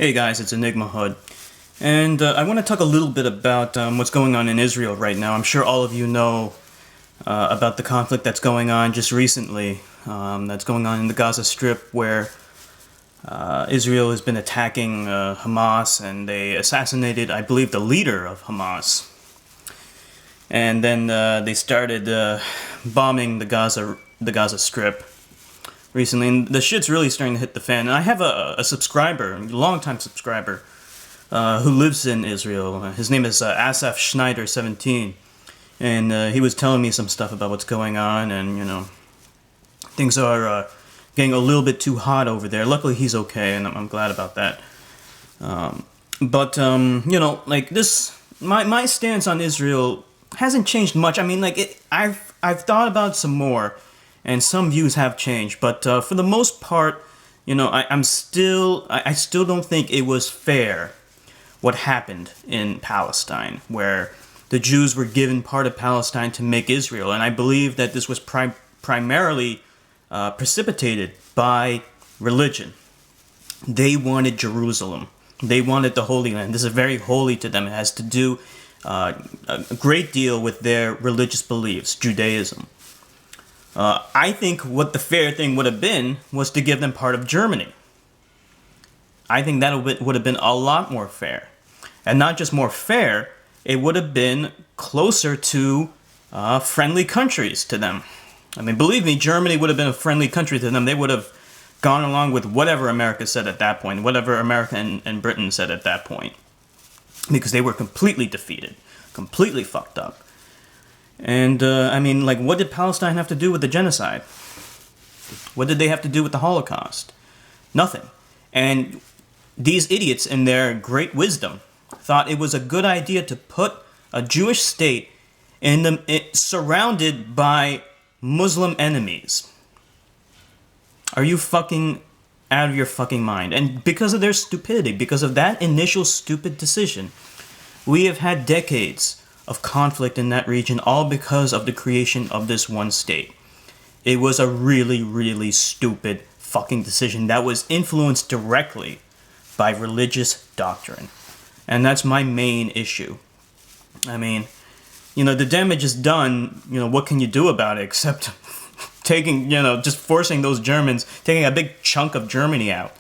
Hey guys, it's Enigma Hood, and I want to talk a little bit about what's going on in Israel right now. I'm sure all of you know about the conflict that's going on just recently, that's going on in the Gaza Strip, where Israel has been attacking Hamas, and they assassinated, I believe, the leader of Hamas. And then they started bombing the Gaza Strip recently, and the shit's really starting to hit the fan. And I have a subscriber, a longtime subscriber, who lives in Israel. His name is Asaf Schneider 17, and he was telling me some stuff about what's going on, and things are getting a little bit too hot over there. Luckily, he's okay, and I'm glad about that. But like this, my stance on Israel hasn't changed much. I mean, I've thought about some more. And some views have changed, but for the most part, I still don't think it was fair what happened in Palestine, where the Jews were given part of Palestine to make Israel, and I believe that this was primarily precipitated by religion. They wanted Jerusalem. They wanted the Holy Land. This is very holy to them. It has to do a great deal with their religious beliefs, Judaism. I think what the fair thing would have been was to give them part of Germany. I think that would have been a lot more fair. And not just more fair, it would have been closer to friendly countries to them. I mean, believe me, Germany would have been a friendly country to them. They would have gone along with whatever America said at that point, whatever America and Britain said at that point. Because they were completely defeated, completely fucked up. And, what did Palestine have to do with the genocide? What did they have to do with the Holocaust? Nothing. And these idiots, in their great wisdom, thought it was a good idea to put a Jewish state surrounded by Muslim enemies. Are you fucking out of your fucking mind? And because of their stupidity, because of that initial stupid decision, we have had decades of conflict in that region, all because of the creation of this one state. It was a really, really stupid fucking decision that was influenced directly by religious doctrine. And that's my main issue. I mean, the damage is done. What can you do about it except taking, just forcing those Germans, taking a big chunk of Germany out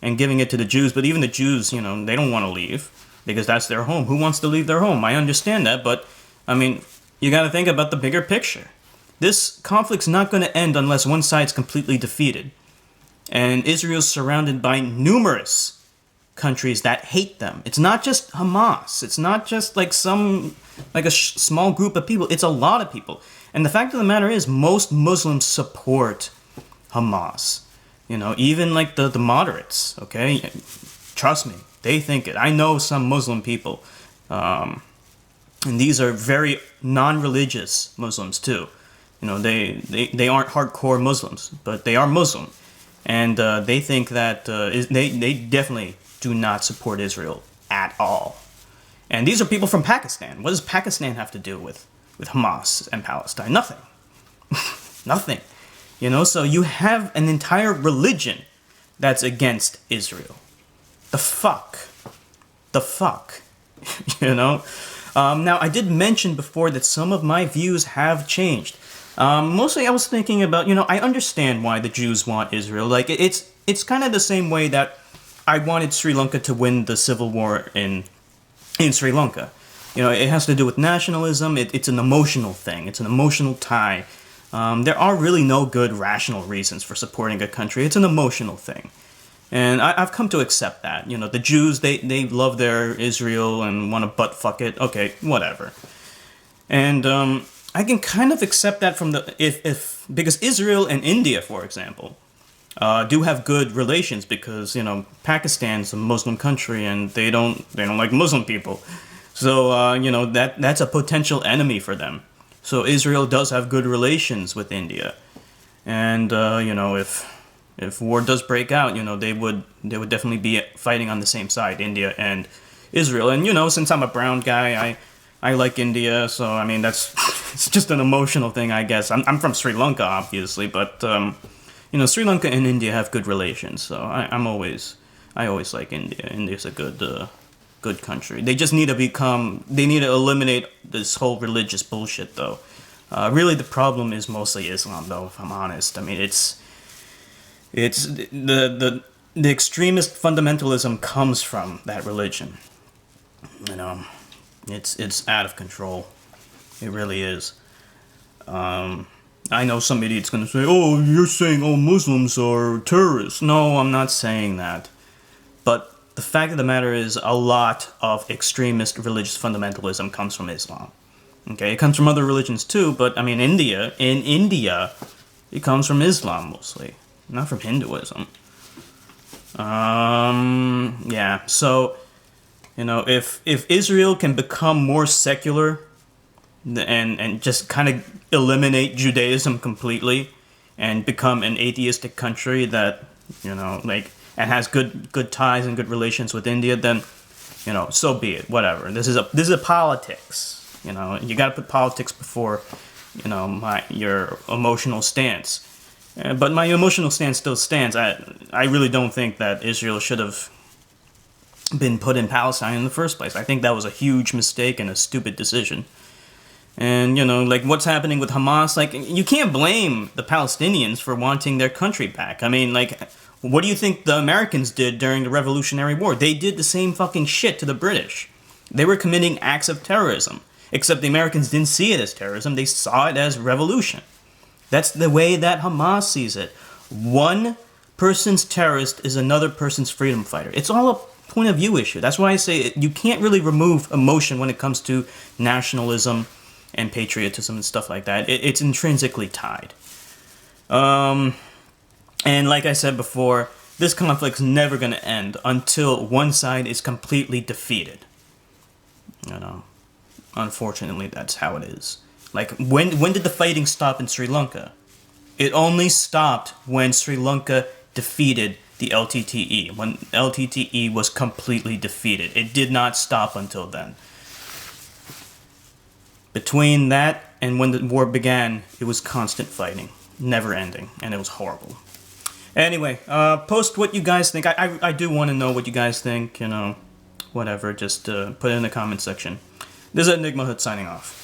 and giving it to the Jews. But even the Jews, they don't want to leave, because that's their home. Who wants to leave their home? I understand that, but, you gotta think about the bigger picture. This conflict's not gonna end unless one side's completely defeated. And Israel's surrounded by numerous countries that hate them. It's not just Hamas. It's not just a small group of people. It's a lot of people. And the fact of the matter is, most Muslims support Hamas. Even the moderates, okay? Trust me. They think it. I know some Muslim people, and these are very non-religious Muslims too. They aren't hardcore Muslims, but they are Muslim, and they think that they definitely do not support Israel at all. And these are people from Pakistan. What does Pakistan have to do with Hamas and Palestine? Nothing. Nothing. So you have an entire religion that's against Israel. The fuck? Now, I did mention before that some of my views have changed. Mostly I was thinking about, I understand why the Jews want Israel. It's kind of the same way that I wanted Sri Lanka to win the civil war in Sri Lanka. It has to do with nationalism. It's an emotional thing. It's an emotional tie. There are really no good rational reasons for supporting a country. It's an emotional thing. And I've come to accept that. The Jews, they love their Israel and want to butt fuck it. Okay, whatever. And I can kind of accept that from because Israel and India, for example, do have good relations, because Pakistan's a Muslim country and they don't like Muslim people. So that's a potential enemy for them. So Israel does have good relations with India. And if war does break out, they would definitely be fighting on the same side, India and Israel. And since I'm a brown guy, I like India, so that's it's just an emotional thing, I guess. I'm from Sri Lanka, obviously, but Sri Lanka and India have good relations, so I'm always I always like India. India's a good country. They just need to eliminate this whole religious bullshit, though. Really, the problem is mostly Islam, though, if I'm honest. I mean, it's the extremist fundamentalism comes from that religion. You know, it's out of control. It really is. I know some idiot's gonna say, "Oh, you're saying all Muslims are terrorists." No, I'm not saying that. But the fact of the matter is, a lot of extremist religious fundamentalism comes from Islam. Okay, it comes from other religions too, but I mean, in India, it comes from Islam mostly, not from Hinduism. Yeah, so, you know, if Israel can become more secular and just kind of eliminate Judaism completely and become an atheistic country that, you know, like, and has good ties and good relations with India, then, you know, so be it. Whatever. This is a politics. You know, you got to put politics before, you know, your emotional stance. But my emotional stance still stands. I really don't think that Israel should have been put in Palestine in the first place. I think that was a huge mistake and a stupid decision. And, you know, like, what's happening with Hamas, like, you can't blame the Palestinians for wanting their country back. I mean, like, what do you think the Americans did during the Revolutionary War? They did the same fucking shit to the British. They were committing acts of terrorism. Except the Americans didn't see it as terrorism. They saw it as revolution. That's the way that Hamas sees it. One person's terrorist is another person's freedom fighter. It's all a point of view issue. That's why I say you can't really remove emotion when it comes to nationalism and patriotism and stuff like that. It's intrinsically tied. And like I said before, this conflict's never going to end until one side is completely defeated. You know, unfortunately, that's how it is. Like, when did the fighting stop in Sri Lanka? It only stopped when Sri Lanka defeated the LTTE, when LTTE was completely defeated. It did not stop until then. Between that and when the war began, it was constant fighting, never ending, and it was horrible. Anyway, post what you guys think. I do want to know what you guys think, you know, whatever, just put it in the comment section. This is Enigma Hood signing off.